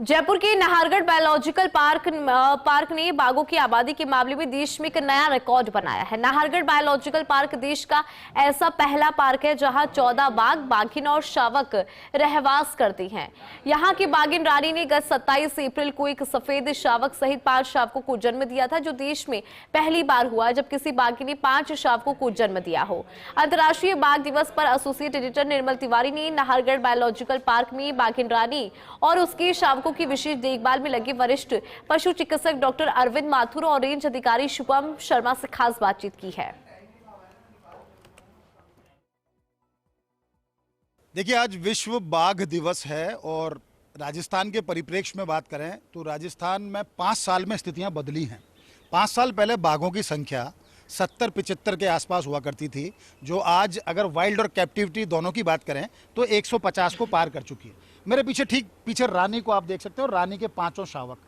जयपुर के Nahargarh biological park ने बाघों की आबादी के मामले में देश में एक नया रिकॉर्ड बनाया है। नाहरगढ़ बायोलॉजिकल पार्क देश का ऐसा पहला पार्क है जहां 14 बाघ, बाघिन और शावक रहवास करती हैं। यहां की बाघिन रानी ने गत 27 अप्रैल को एक सफेद शावक सहित 5 शावकों को जन्म दिया था, जो देश में पहली बार हुआ जब किसी बाघिन ने 5 शावकों को जन्म दिया हो। अंतर्राष्ट्रीय बाघ दिवस पर एसोसिएट एडिटर निर्मल तिवारी ने नाहरगढ़ बायोलॉजिकल पार्क में बाघिन रानी और उसके शावकों की विशेष देखभाल में लगे वरिष्ठ पशु चिकित्सक डॉक्टर अरविंद माथुर और रेंज अधिकारी शुभम शर्मा से खास बातचीत की है। देखिए, आज विश्व बाघ दिवस है और राजस्थान के परिप्रेक्ष्य में बात करें तो राजस्थान में 5 साल में स्थितियां बदली हैं। 5 साल पहले बाघों की संख्या 70-75 के आसपास हुआ करती थी, जो आज अगर वाइल्ड और कैप्टिविटी दोनों की बात करें तो 150 को पार कर चुकी है। मेरे पीछे ठीक पीछे रानी को आप देख सकते हो, रानी के 5 शावक।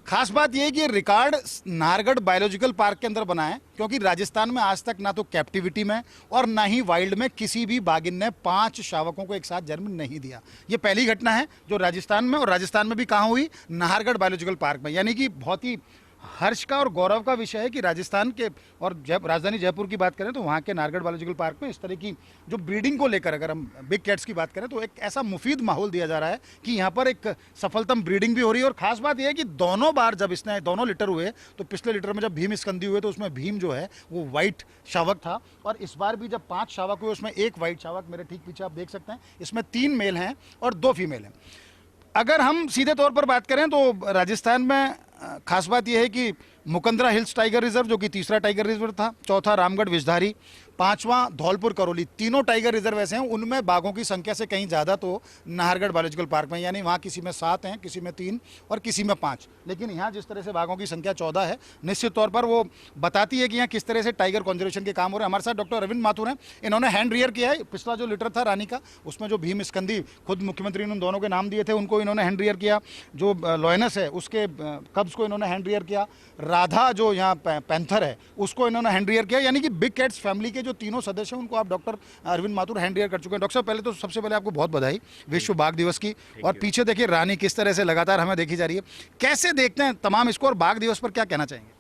खास बात यह है कि रिकॉर्ड नाहरगढ़ बायोलॉजिकल पार्क के अंदर बना है, क्योंकि राजस्थान में आज तक ना तो कैप्टिविटी में और ना ही वाइल्ड में किसी भी बाघिन ने 5 शावकों को एक साथ जन्म नहीं दिया। ये पहली घटना है जो राजस्थान में, और राजस्थान में भी कहाँ हुई? नाहरगढ़ बायोलॉजिकल पार्क में। यानी कि बहुत ही हर्ष का और गौरव का विषय है कि राजस्थान के और राजधानी जयपुर की बात करें तो वहाँ के नाहरगढ़ बायोलॉजिकल पार्क में इस तरह की जो ब्रीडिंग को लेकर, अगर हम बिग कैट्स की बात करें तो एक ऐसा मुफीद माहौल दिया जा रहा है कि यहाँ पर एक सफलतम ब्रीडिंग भी हो रही है। और खास बात यह है कि दोनों बार जब इसने दोनों लिटर हुए तो पिछले लिटर में जब भीम स्कंदी हुए तो उसमें भीम जो है वो वाइट शावक था, और इस बार भी जब 5 शावक हुए उसमें एक वाइट शावक, मेरे ठीक पीछे आप देख सकते हैं, इसमें 3 मेल हैं और 2 फीमेल हैं। अगर हम सीधे तौर पर बात करें तो राजस्थान में खास बात यह है कि मुकंदरा हिल्स टाइगर रिजर्व, जो कि तीसरा टाइगर रिजर्व था, चौथा रामगढ़ विषधारी, 5वां धौलपुर करौली, तीनों टाइगर रिजर्व ऐसे हैं उनमें बाघों की संख्या से कहीं ज़्यादा तो नाहरगढ़ बायोलॉजिकल पार्क में, यानी वहाँ किसी में 7 हैं, किसी में 3 और किसी में 5। लेकिन यहाँ जिस तरह से बाघों की संख्या 14 है, निश्चित तौर पर वो बताती है कि यहाँ किस तरह से टाइगर कंजर्वेशन के काम हो रहे हैं। हमारे साथ डॉक्टर अरविंद माथुर हैं, इन्होंने हैंड रियर किया है। पिछला जो लिटर था रानी का, उसमें जो भीम स्कंदी, खुद मुख्यमंत्री ने दोनों के नाम दिए थे, उनको इन्होंने हैंड रियर किया। जो लॉयनस है उसके कब्ज को इन्होंने हैंड रियर किया। राधा जो यहाँ पैंथर है उसको इन्होंने हैंड रियर किया। यानी कि बिग कैट्स फैमिली के जो तीनों सदस्य हैं उनको आप डॉक्टर अरविंद माथुर हैंड रियर कर चुके हैं। डॉक्टर साहब, पहले तो सबसे पहले आपको बहुत बधाई विश्व बाघ दिवस की। और पीछे देखिए रानी किस तरह से लगातार हमें देखी जा रही है, कैसे देखते हैं तमाम इसको, और बाघ दिवस पर क्या कहना चाहेंगे?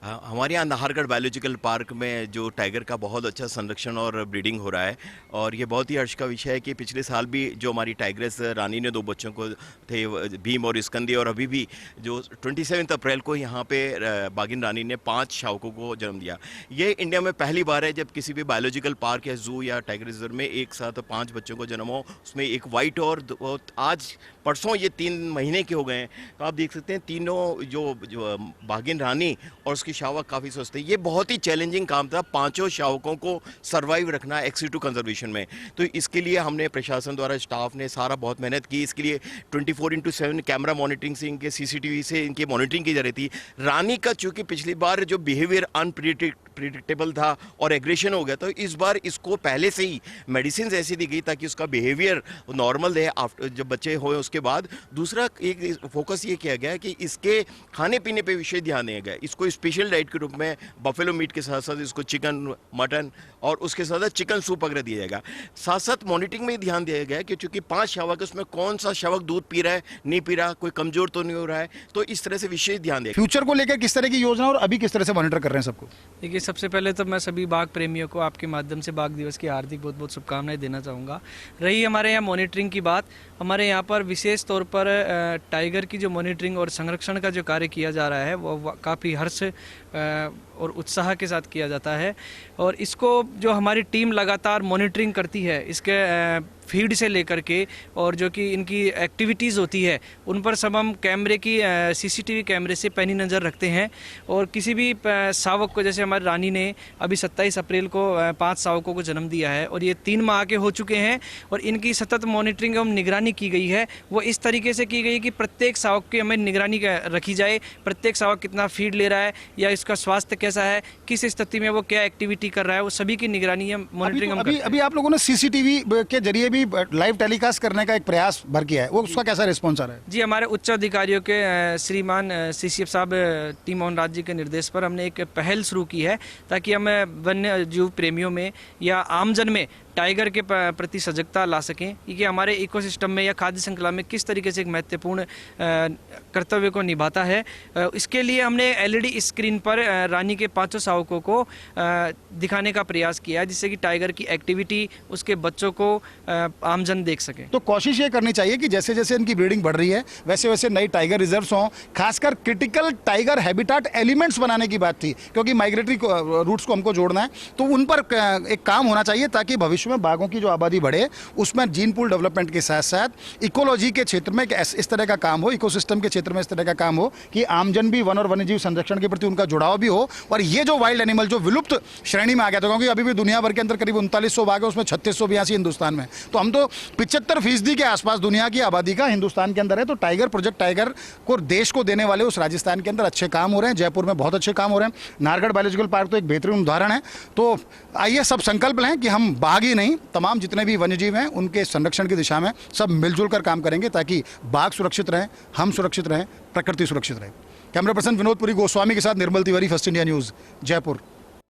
हमारे यहाँ नाहरगढ़ बायोलॉजिकल पार्क में जो टाइगर का बहुत अच्छा संरक्षण और ब्रीडिंग हो रहा है, और ये बहुत ही हर्ष का विषय है कि पिछले साल भी जो हमारी टाइग्रेस रानी ने 2 बच्चों को थे, भीम और स्कंदी, और अभी भी जो 27 अप्रैल को यहाँ पे बाघिन रानी ने 5 शावकों को जन्म दिया। ये इंडिया में पहली बार है जब किसी भी बायोलॉजिकल पार्क या जू या टाइगर रिजर्व में एक साथ 5 बच्चों को जन्म हो, उसमें एक वाइट और आज परसों ये 3 महीने के हो गए हैं। तो आप देख सकते हैं तीनों जो बाघिन रानी और उसकी शावक काफ़ी स्वस्थ है। ये बहुत ही चैलेंजिंग काम था, 5 शावकों को सर्वाइव रखना एक्सिटू कंजर्वेशन में। तो इसके लिए हमने प्रशासन द्वारा, स्टाफ ने सारा बहुत मेहनत की। इसके लिए 24/7 कैमरा मॉनिटरिंग से, इनके CCTV से इनकी मॉनिटरिंग की जा रही थी। रानी का चूँकि पिछली बार जो बिहेवियर अनप्रिडिक्टेबल था और एग्रेशन हो गया, तो इस बार इसको पहले से ही मेडिसिन ऐसी दी गई ताकि उसका बिहेवियर नॉर्मल रहे आफ्टर जब बच्चे हुए उसके बाद। दूसरा एक फोकस ये किया गया कि इसके खाने पीने पे विशेष ध्यान दिया गया। इसको स्पेशल डाइट के रूप में बफेलो मीट के साथ साथ इसको चिकन, मटन और उसके साथ साथ चिकन सूप वगैरह दिया जाएगा। साथ साथ मॉनिटरिंग में ध्यान दिया गया कि चूंकि 5 शावक, उसमें कौन सा शावक दूध पी रहा है, नहीं पी रहा, कोई कमजोर तो नहीं हो रहा है, तो इस तरह से विशेष ध्यान दिया। फ्यूचर को लेकर किस तरह की योजना और अभी किस तरह से मॉनिटर कर रहे हैं सबको? देखिए, सबसे पहले तो मैं सभी बाघ प्रेमियों को आपके माध्यम से बाघ दिवस की हार्दिक बहुत बहुत शुभकामनाएं देना चाहूँगा। रही हमारे यहाँ मॉनिटरिंग की बात, हमारे यहाँ पर विशेष तौर पर टाइगर की जो मॉनिटरिंग और संरक्षण का जो कार्य किया जा रहा है वो काफ़ी हर्ष और उत्साह के साथ किया जाता है। और इसको जो हमारी टीम लगातार मॉनिटरिंग करती है, इसके फीड से लेकर के और जो कि इनकी एक्टिविटीज़ होती है उन पर सब हम कैमरे की CCTV कैमरे से पैनी नज़र रखते हैं। और किसी भी शावक को, जैसे हमारी रानी ने अभी 27 अप्रैल को 5 शावकों को जन्म दिया है और ये 3 माह के हो चुके हैं, और इनकी सतत मॉनिटरिंग एवं निगरानी की गई है। वो इस तरीके से की गई कि प्रत्येक शावक की हमें निगरानी रखी जाए, प्रत्येक शावक कितना फीड ले रहा है या इसका स्वास्थ्य कैसा है, किस स्थिति में वो क्या एक्टिविटी कर रहा है, वो सभी की निगरानी मॉनिटरिंग हम करते हैं। अभी आप लोगों ने CCTV के जरिए भी लाइव टेलीकास्ट करने का एक प्रयास भर किया है, वो उसका कैसा रिस्पॉन्स आ रहा है? जी, हमारे उच्च अधिकारियों के श्रीमान CCF साहब टी मोहन राज जी के निर्देश पर हमने एक पहल शुरू की है ताकि हम वन्य जीव प्रेमियों में या आमजन में टाइगर के प्रति सजगता ला सकें कि हमारे इकोसिस्टम में या खाद्य श्रृंखला में किस तरीके से एक महत्वपूर्ण कर्तव्य को निभाता है। इसके लिए हमने एलईडी स्क्रीन पर रानी के पांचों शावकों को दिखाने का प्रयास किया, जिससे कि टाइगर की एक्टिविटी उसके बच्चों को आमजन देख सके। तो कोशिश ये करनी चाहिए कि जैसे जैसे इनकी ब्रीडिंग बढ़ रही है वैसे वैसे नई टाइगर रिजर्व्स हों, खासकर क्रिटिकल टाइगर हैबिटाट एलिमेंट्स बनाने की बात थी, क्योंकि माइग्रेटरी रूट्स को हमको जोड़ना है, तो उन पर एक काम होना चाहिए ताकि भविष्य में बाघों की जो आबादी बढ़े उसमें जीन पूल डेवलपमेंट के साथ साथ इकोलॉजी के क्षेत्र में इस तरह का काम हो, इकोसिस्टम के क्षेत्र में इस तरह का काम हो कि आमजन भी वन और वन्यजीव संरक्षण के प्रति उनका जुड़ाव भी हो। और ये जो वाइल्ड एनिमल जो विलुप्त श्रेणी में आ गया था, क्योंकि अभी भी दुनिया भर के अंदर करीब 3900 बाघ है, उसमें 3682 हिंदुस्तान में, तो हम तो 75% के आसपास दुनिया की आबादी का हिंदुस्तान के अंदर है। तो टाइगर प्रोजेक्ट टाइगर को देश को देने वाले उस राजस्थान के अंदर अच्छे काम हो रहे हैं, जयपुर में बहुत अच्छे काम हो रहे हैं, नाहरगढ़ बायोलॉजिकल पार्क तो एक बेहतरीन उदाहरण है। तो आइए सब संकल्प लें कि हम बाघ ही नहीं, तमाम जितने भी वन्यजीव हैं उनके संरक्षण की दिशा में सब मिलजुल कर काम करेंगे ताकि बाघ सुरक्षित रहें, हम सुरक्षित रहें, प्रकृति सुरक्षित रहे। कैमरा पर्सन विनोद पुरी गोस्वामी के साथ Nirmal Tiwari, First India News, Jaipur.